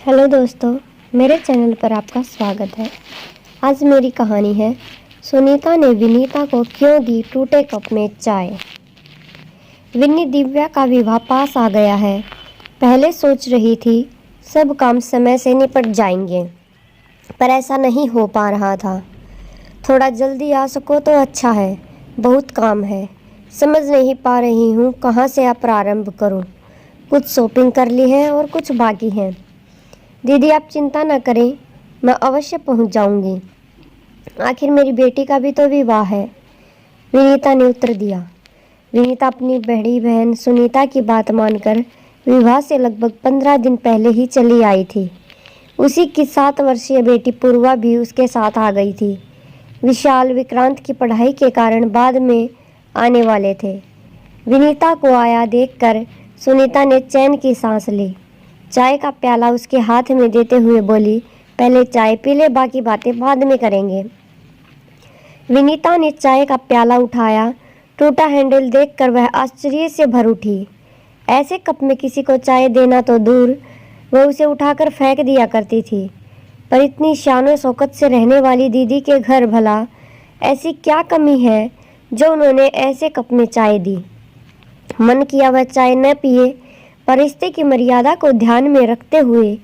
Hello दोस्तों, मेरे channel पर आपका स्वागत है। आज मेरी कहानी है सुनीता ने विनीता को क्यों दी टूटे कप में चाय। विन्नी दिव्या का विवाह पास आ गया है। पहले सोच रही थी सब काम समय से निपट जाएंगे, पर ऐसा नहीं हो पा रहा था। थोड़ा जल्दी आ सको तो अच्छा है, बहुत काम है। समझ नहीं पा रही हूँ कहाँ से अब प्रारंभ करूँ। कुछ शॉपिंग कर ली है और कुछ बाकी है। दीदी आप चिंता न करें, मैं अवश्य पहुंच जाऊंगी। आखिर मेरी बेटी का भी तो विवाह है, विनीता ने उत्तर दिया। विनीता अपनी बड़ी बहन सुनीता की बात मानकर विवाह से लगभग 15 दिन पहले ही चली आई थी। उसी की 7 वर्षीय बेटी पूर्वा भी उसके साथ आ गई थी। विशाल विक्रांत की पढ़ाई के कारण बाद में आने वाले थे। विनीता को आया देखकर सुनीता ने चैन की सांस ली। चाय का प्याला उसके हाथ में देते हुए बोली, पहले चाय पी ले, बाकी बातें बाद में करेंगे। विनीता ने चाय का प्याला उठाया। टूटा हैंडल देखकर वह आश्चर्य से भर उठी। ऐसे कप में किसी को चाय देना तो दूर, वह उसे उठाकर फेंक दिया करती थी। पर इतनी शान शौकत से रहने वाली दीदी के घर भला ऐसी क्या कमी है जो उन्होंने ऐसे कप में चाय दी। मन किया वह चाय न पिए, पर रिश्ते की मर्यादा को ध्यान में रखते हुए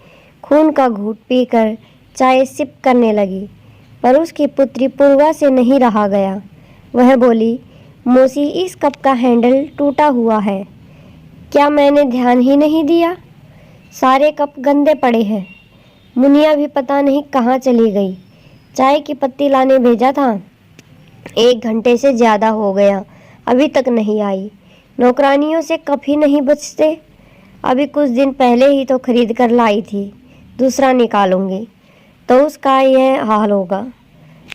खून का घूंट पीकर चाय सिप करने लगी। पर उसकी पुत्री पूर्वा से नहीं रहा गया। वह बोली, मौसी इस कप का हैंडल टूटा हुआ है, क्या मैंने ध्यान ही नहीं दिया? सारे कप गंदे पड़े हैं। मुनिया भी पता नहीं कहाँ चली गई। चाय की पत्ती लाने भेजा था, 1 घंटे से ज़्यादा हो गया, अभी तक नहीं आई। नौकरानियों से कप ही नहीं बचते। अभी कुछ दिन पहले ही तो खरीद कर लाई थी, दूसरा निकालूंगी तो उसका यह हाल होगा।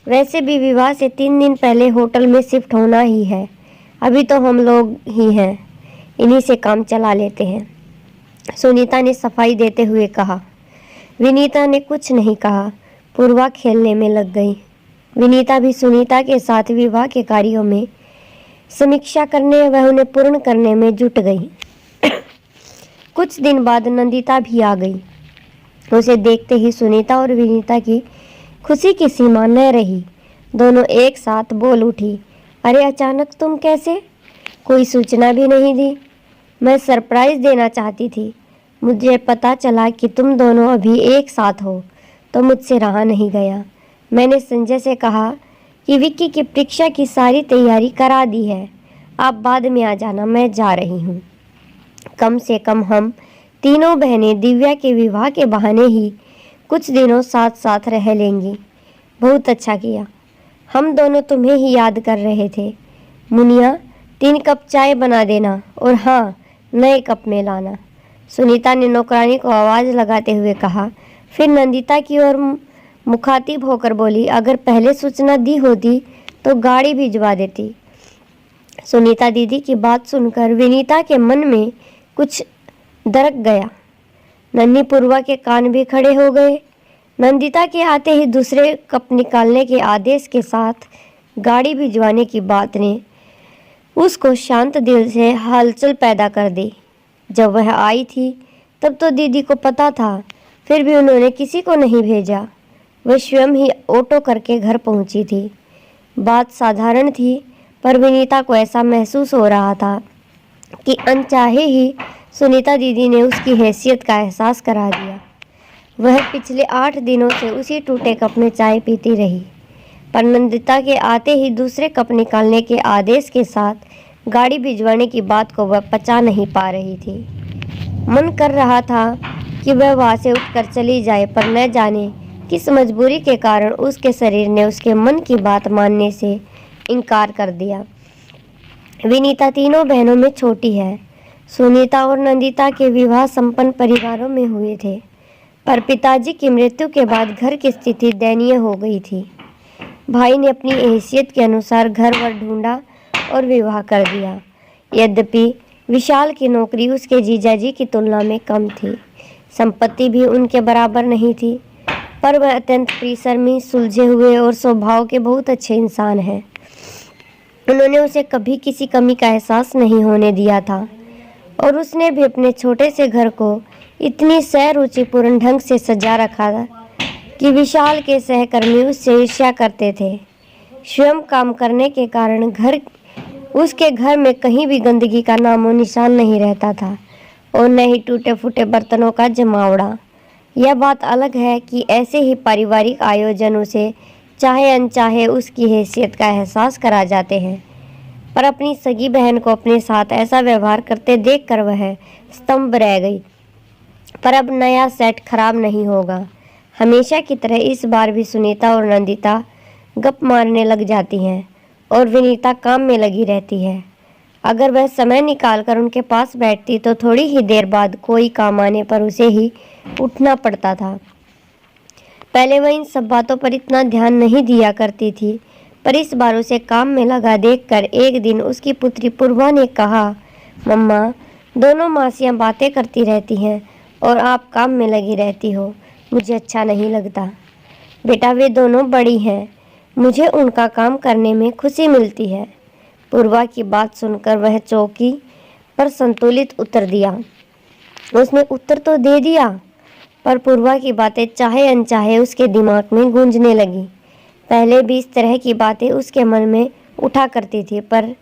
वैसे भी विवाह से 3 दिन पहले होटल में शिफ्ट होना ही है। अभी तो हम लोग ही हैं, इन्हीं से काम चला लेते हैं, सुनीता ने सफाई देते हुए कहा। विनीता ने कुछ नहीं कहा। पूर्वा खेलने में लग गई। विनीता भी सुनीता के साथ विवाह के कार्यों में समीक्षा करने व उन्हें पूर्ण करने में जुट गई। कुछ दिन बाद नंदिता भी आ गई। उसे देखते ही सुनीता और विनीता की खुशी की सीमा न रही। दोनों एक साथ बोल उठी, अरे अचानक तुम कैसे? कोई सूचना भी नहीं दी। मैं सरप्राइज देना चाहती थी। मुझे पता चला कि तुम दोनों अभी एक साथ हो तो मुझसे रहा नहीं गया। मैंने संजय से कहा कि विक्की की परीक्षा की सारी तैयारी करा दी है, आप बाद में आ जाना, मैं जा रही हूँ। कम से कम हम तीनों बहनें दिव्या के विवाह के बहाने ही कुछ दिनों साथ साथ रह लेंगी। बहुत अच्छा किया, हम दोनों तुम्हें ही याद कर रहे थे। मुनिया 3 कप चाय बना देना और हाँ, नए कप में लाना, सुनीता ने नौकरानी को आवाज़ लगाते हुए कहा। फिर नंदिता की ओर मुखातिब होकर बोली, अगर पहले सूचना दी होती तो गाड़ी भिजवा देती। सुनीता दीदी की बात सुनकर विनीता के मन में कुछ दरक गया। नन्ही पूर्वा के कान भी खड़े हो गए। नंदिता के आते ही दूसरे कप निकालने के आदेश के साथ गाड़ी भिजवाने की बात ने उसको शांत दिल से हलचल पैदा कर दी। जब वह आई थी तब तो दीदी को पता था, फिर भी उन्होंने किसी को नहीं भेजा। वह स्वयं ही ऑटो करके घर पहुंची थी। बात साधारण थी, पर विनीता को ऐसा महसूस हो रहा था कि अनचाहे ही सुनीता दीदी ने उसकी हैसियत का एहसास करा दिया। वह पिछले 8 दिनों से उसी टूटे कप में चाय पीती रही, पर नंदिता के आते ही दूसरे कप निकालने के आदेश के साथ गाड़ी भिजवाने की बात को वह पचा नहीं पा रही थी। मन कर रहा था कि वह वहाँ से उठकर चली जाए, पर न जाने किस मजबूरी के कारण उसके शरीर ने उसके मन की बात मानने से इनकार कर दिया। विनीता तीनों बहनों में छोटी है। सुनीता और नंदिता के विवाह संपन्न परिवारों में हुए थे, पर पिताजी की मृत्यु के बाद घर की स्थिति दयनीय हो गई थी। भाई ने अपनी हैसियत के अनुसार घर वर ढूंढा और विवाह कर दिया। यद्यपि विशाल की नौकरी उसके जीजाजी की तुलना में कम थी, संपत्ति भी उनके बराबर नहीं थी, पर वह अत्यंत परिश्रमी, सुलझे हुए और स्वभाव के बहुत अच्छे इंसान हैं। उन्होंने उसे कभी किसी कमी का एहसास नहीं होने दिया था और उसने भी अपने छोटे से घर को इतनी सह-रुचिपूर्ण ढंग से सजा रखा था कि विशाल के सहकर्मी उससे ईर्ष्या करते थे। स्वयं काम करने के कारण उसके घर में कहीं भी गंदगी का नामो निशान नहीं रहता था और न ही टूटे फूटे बर्तनों का जमावड़ा। यह बात अलग है कि ऐसे ही पारिवारिक आयोजन उसे चाहे अनचाहे उसकी हैसियत का एहसास करा जाते हैं, पर अपनी सगी बहन को अपने साथ ऐसा व्यवहार करते देखकर वह स्तंभ रह गई। पर अब नया सेट खराब नहीं होगा। हमेशा की तरह इस बार भी सुनीता और नंदिता गप मारने लग जाती हैं और विनीता काम में लगी रहती है। अगर वह समय निकालकर उनके पास बैठती तो थोड़ी ही देर बाद कोई काम आने पर उसे ही उठना पड़ता था। पहले वह इन सब बातों पर इतना ध्यान नहीं दिया करती थी, पर इस बार उसे काम में लगा देखकर एक दिन उसकी पुत्री पूर्वा ने कहा, मम्मा, दोनों मासियाँ बातें करती रहती हैं और आप काम में लगी रहती हो, मुझे अच्छा नहीं लगता। बेटा, वे दोनों बड़ी हैं, मुझे उनका काम करने में खुशी मिलती है। पूर्वा की बात सुनकर वह चौकी पर संतुलित उत्तर दिया। उसने उत्तर तो दे दिया, पर पूर्वा की बातें चाहे अनचाहे उसके दिमाग में गूंजने लगी। पहले भी इस तरह की बातें उसके मन में उठा करती थी, पर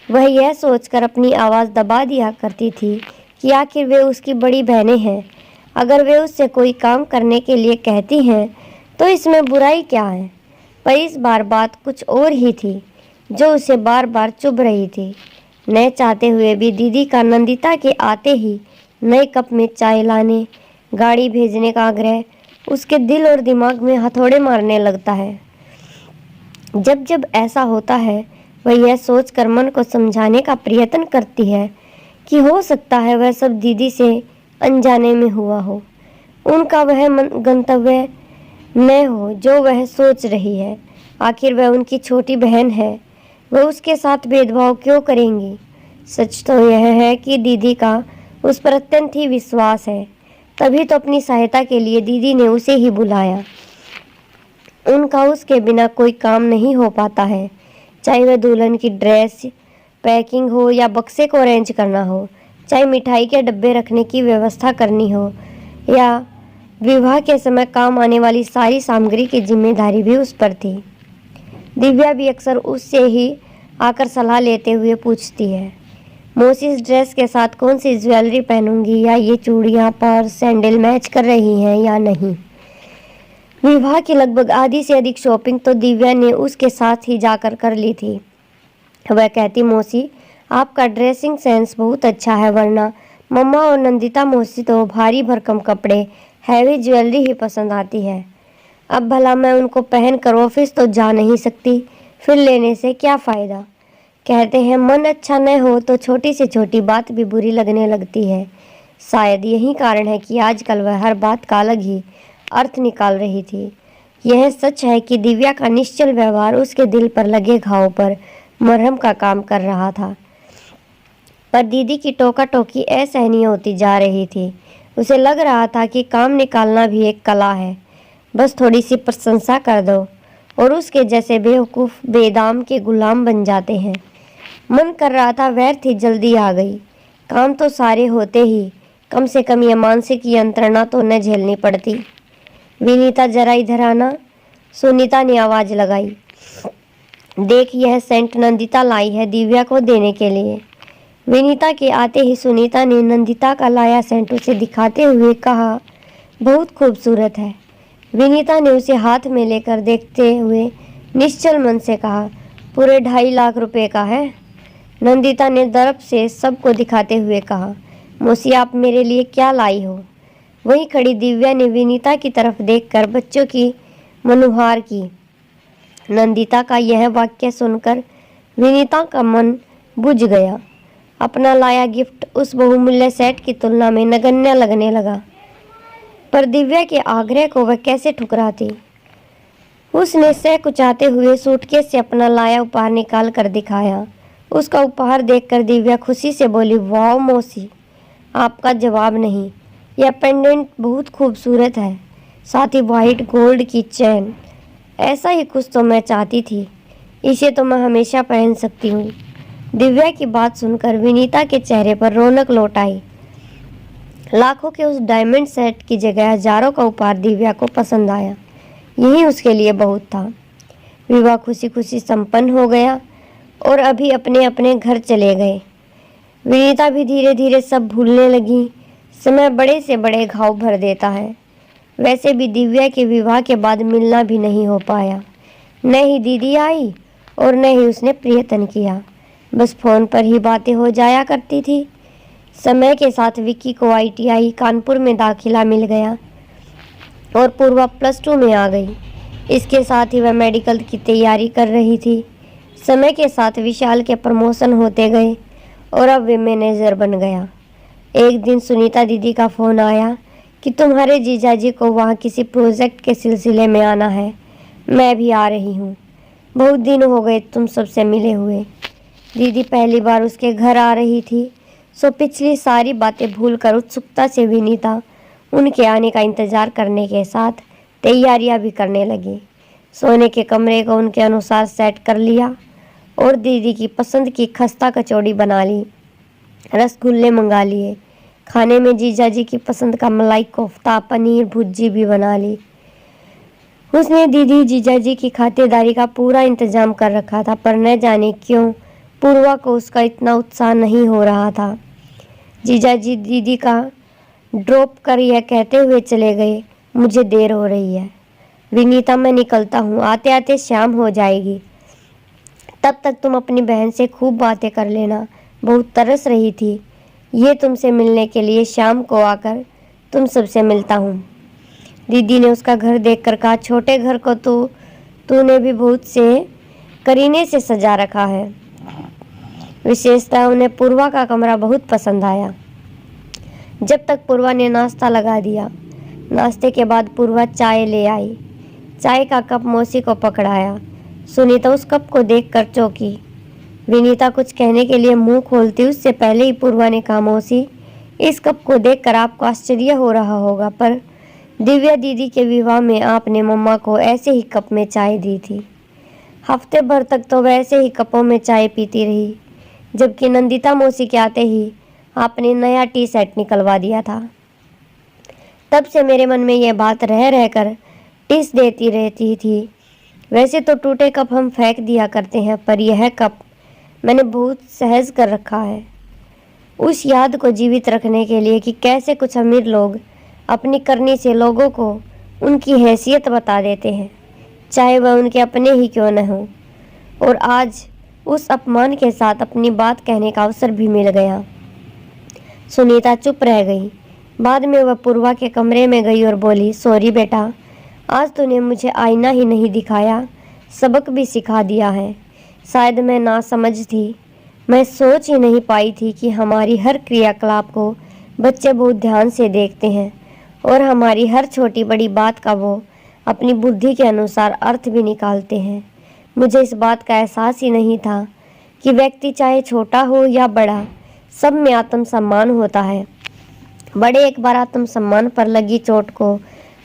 वह यह सोचकर अपनी आवाज़ दबा दिया करती थी कि आखिर वे उसकी बड़ी बहनें हैं। अगर वे उससे कोई काम करने के लिए कहती हैं तो इसमें बुराई क्या है। पर इस बार बात कुछ और ही थी जो उसे बार बार चुभ रही थी। न चाहते हुए भी दीदी का नंदिता के आते ही नए कप में चाय लाने, गाड़ी भेजने का आग्रह उसके दिल और दिमाग में हथौड़े मारने लगता है। जब जब ऐसा होता है वह यह सोचकर मन को समझाने का प्रयत्न करती है कि हो सकता है वह सब दीदी से अनजाने में हुआ हो, उनका वह गंतव्य न हो जो वह सोच रही है। आखिर वह उनकी छोटी बहन है, वह उसके साथ भेदभाव क्यों करेंगी। सच तो यह है कि दीदी का उस पर अत्यंत ही विश्वास है, तभी तो अपनी सहायता के लिए दीदी ने उसे ही बुलाया। उनका उसके बिना कोई काम नहीं हो पाता है, चाहे वह दुल्हन की ड्रेस पैकिंग हो या बक्से को अरेंज करना हो, चाहे मिठाई के डब्बे रखने की व्यवस्था करनी हो या विवाह के समय काम आने वाली सारी सामग्री की जिम्मेदारी भी उस पर थी। दिव्या भी अक्सर उससे ही आकर सलाह लेते हुए पूछती है, मौसी इस ड्रेस के साथ कौन सी ज्वेलरी पहनूंगी, या ये चूड़ियाँ, पर्स, सैंडल मैच कर रही हैं या नहीं। विवाह की लगभग आधी से अधिक शॉपिंग तो दिव्या ने उसके साथ ही जाकर कर ली थी। वह कहती, मौसी आपका ड्रेसिंग सेंस बहुत अच्छा है, वरना मम्मा और नंदिता मौसी तो भारी भरकम कपड़े, हैवी ज्वेलरी ही पसंद आती है। अब भला मैं उनको पहनकर ऑफिस तो जा नहीं सकती, फिर लेने से क्या फ़ायदा। कहते हैं मन अच्छा न हो तो छोटी से छोटी बात भी बुरी लगने लगती है। शायद यही कारण है कि आजकल वह हर बात का अलग ही अर्थ निकाल रही थी। यह सच है कि दिव्या का निश्चल व्यवहार उसके दिल पर लगे घाव पर मरहम का काम कर रहा था, पर दीदी की टोका टोकी असहनीय होती जा रही थी। उसे लग रहा था कि काम निकालना भी एक कला है, बस थोड़ी सी प्रशंसा कर दो और उसके जैसे बेवकूफ़ बेदाम के गुलाम बन जाते हैं। मन कर रहा था व्यर्थ ही जल्दी आ गई, काम तो सारे होते ही कम से कम यह मानसिक यंत्रणा तो न झेलनी पड़ती। विनीता, जरा इधर आना, सुनीता ने आवाज़ लगाई। देख, यह सेंट नंदिता लाई है दिव्या को देने के लिए। विनीता के आते ही सुनीता ने नंदिता का लाया सेंट उसे दिखाते हुए कहा, बहुत खूबसूरत है। विनीता ने उसे हाथ में लेकर देखते हुए निश्चल मन से कहा, पूरे 2.5 लाख रुपए का है। नंदिता ने दर्प से सबको दिखाते हुए कहा, मौसी आप मेरे लिए क्या लाई हो। वहीं खड़ी दिव्या ने विनीता की तरफ देखकर बच्चों की मनुहार की। नंदिता का यह वाक्य सुनकर विनीता का मन बुझ गया। अपना लाया गिफ्ट उस बहुमूल्य सेट की तुलना में नगण्य लगने लगा, पर दिव्या के आग्रह को वह कैसे ठुकराती। उसने सहकुचाते हुए सूटकेस से अपना लाया उपहार निकाल कर दिखाया। उसका उपहार देखकर दिव्या खुशी से बोली, वाह मौसी, आपका जवाब नहीं, यह पेंडेंट बहुत खूबसूरत है, साथ ही वाइट गोल्ड की चैन। ऐसा ही कुछ तो मैं चाहती थी, इसे तो मैं हमेशा पहन सकती हूँ। दिव्या की बात सुनकर विनीता के चेहरे पर रौनक लौट आई। लाखों के उस डायमंड सेट की जगह हजारों का उपहार दिव्या को पसंद आया। यही उसके लिए बहुत था। विवाह खुशी खुशी संपन्न हो गया और अभी अपने अपने घर चले गए। विनीता भी धीरे धीरे सब भूलने लगी। समय बड़े से बड़े घाव भर देता है। वैसे भी दिव्या के विवाह के बाद मिलना भी नहीं हो पाया। न ही दीदी आई और न ही उसने प्रियतन किया। बस फ़ोन पर ही बातें हो जाया करती थी। समय के साथ विक्की को ITI कानपुर में दाखिला मिल गया और पूर्वा +2 में आ गई। इसके साथ ही वह मेडिकल की तैयारी कर रही थी। समय के साथ विशाल के प्रमोशन होते गए और अब वे मैनेजर बन गया। एक दिन सुनीता दीदी का फ़ोन आया कि तुम्हारे जीजाजी को वहाँ किसी प्रोजेक्ट के सिलसिले में आना है। मैं भी आ रही हूँ। बहुत दिन हो गए तुम सबसे मिले हुए। दीदी पहली बार उसके घर आ रही थी, सो पिछली सारी बातें भूलकर उत्सुकता से विनीता उनके आने का इंतज़ार करने के साथ तैयारियां भी करने लगी। सोने के कमरे को उनके अनुसार सेट कर लिया और दीदी की पसंद की खस्ता कचौड़ी बना ली। रसगुल्ले मंगा लिए। खाने में जीजाजी की पसंद का मलाई कोफ्ता, पनीर भुर्जी भी बना ली। उसने दीदी जीजाजी की खातिरदारी का पूरा इंतजाम कर रखा था, पर न जाने क्यों पूर्वा को उसका इतना उत्साह नहीं हो रहा था। जीजाजी दीदी का ड्रॉप कर यह कहते हुए चले गए, मुझे देर हो रही है। विनीता, मैं निकलता हूँ, आते आते शाम हो जाएगी। तब तक तुम अपनी बहन से खूब बातें कर लेना, बहुत तरस रही थी ये तुमसे मिलने के लिए। शाम को आकर तुम सबसे मिलता हूँ। दीदी ने उसका घर देखकर कहा, छोटे घर को तो तूने भी बहुत से करीने से सजा रखा है। विशेषतः उन्हें पूर्वा का कमरा बहुत पसंद आया। जब तक पूर्वा ने नाश्ता लगा दिया। नाश्ते के बाद पूर्वा चाय ले आई। चाय का कप मौसी को पकड़ाया। सुनीता उस कप को देखकर चौंकी। विनीता कुछ कहने के लिए मुंह खोलती उससे पहले ही पूर्वा ने कहा, मौसी, इस कप को देखकर आपको आश्चर्य हो रहा होगा, पर दिव्या दीदी के विवाह में आपने मम्मा को ऐसे ही कप में चाय दी थी। हफ्ते भर तक तो वैसे ही कपों में चाय पीती रही, जबकि नंदिता मौसी के आते ही आपने नया टी सेट निकलवा दिया था। तब से मेरे मन में यह बात रह रहकर टिस देती रहती थी। वैसे तो टूटे कप हम फेंक दिया करते हैं, पर यह कप मैंने बहुत सहज कर रखा है, उस याद को जीवित रखने के लिए कि कैसे कुछ अमीर लोग अपनी करनी से लोगों को उनकी हैसियत बता देते हैं, चाहे वह उनके अपने ही क्यों न हो। और आज उस अपमान के साथ अपनी बात कहने का अवसर भी मिल गया। सुनीता चुप रह गई। बाद में वह पूर्वा के कमरे में गई और बोली, सॉरी बेटा, आज तूने मुझे आईना ही नहीं दिखाया, सबक भी सिखा दिया है। शायद मैं नासमझ थी। मैं सोच ही नहीं पाई थी कि हमारी हर क्रियाकलाप को बच्चे बहुत ध्यान से देखते हैं और हमारी हर छोटी बड़ी बात का वो अपनी बुद्धि के अनुसार अर्थ भी निकालते हैं। मुझे इस बात का एहसास ही नहीं था कि व्यक्ति चाहे छोटा हो या बड़ा, सब में आत्मसम्मान होता है। बड़े एक बार आत्मसम्मान पर लगी चोट को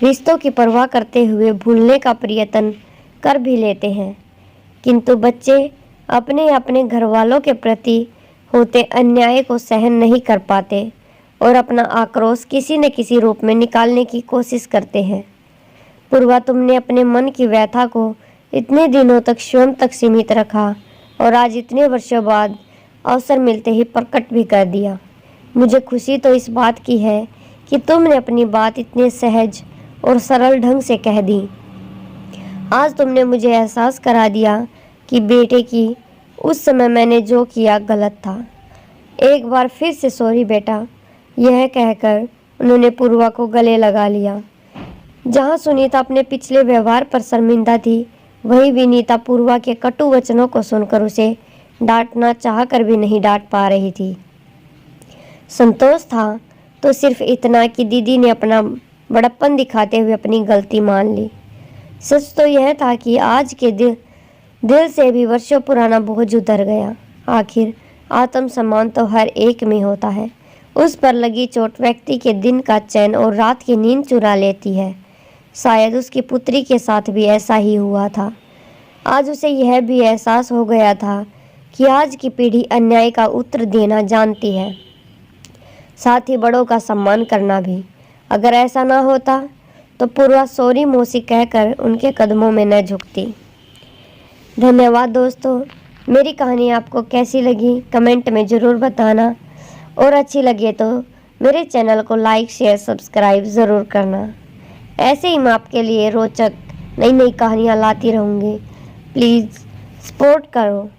रिश्तों की परवाह करते हुए भूलने का प्रयत्न कर भी लेते हैं, किंतु बच्चे अपने अपने घर वालों के प्रति होते अन्याय को सहन नहीं कर पाते और अपना आक्रोश किसी न किसी रूप में निकालने की कोशिश करते हैं। पूर्वा, तुमने अपने मन की व्यथा को इतने दिनों तक स्वयं तक सीमित रखा और आज इतने वर्षों बाद अवसर मिलते ही प्रकट भी कर दिया। मुझे खुशी तो इस बात की है कि तुमने अपनी बात इतने सहज और सरल ढंग से कह दी। आज तुमने मुझे एहसास करा दिया कि बेटे की उस समय मैंने जो किया गलत था। एक बार फिर से सॉरी बेटा, यह कहकर उन्होंने पूर्वा को गले लगा लिया। जहाँ सुनीता अपने पिछले व्यवहार पर शर्मिंदा थी, वहीं विनीता पूर्वा के कटु वचनों को सुनकर उसे डांटना चाहकर भी नहीं डांट पा रही थी। संतोष था तो सिर्फ इतना कि दीदी ने अपना बड़प्पन दिखाते हुए अपनी गलती मान ली। सच तो यह था कि आज के दिल से भी वर्षों पुराना बोझ उतर गया। आखिर आत्मसम्मान तो हर एक में होता है। उस पर लगी चोट व्यक्ति के दिन का चैन और रात की नींद चुरा लेती है। शायद उसकी पुत्री के साथ भी ऐसा ही हुआ था। आज उसे यह भी एहसास हो गया था कि आज की पीढ़ी अन्याय का उत्तर देना जानती है। साथ ही बड़ों का सम्मान करना भी। अगर ऐसा ना होता तो पूर्वा सॉरी मौसी कहकर उनके कदमों में न झुकती। धन्यवाद दोस्तों। मेरी कहानी आपको कैसी लगी कमेंट में ज़रूर बताना, और अच्छी लगे तो मेरे चैनल को लाइक शेयर सब्सक्राइब ज़रूर करना। ऐसे ही मैं आपके लिए रोचक नई नई कहानियाँ लाती रहूँगी। प्लीज़ सपोर्ट करो।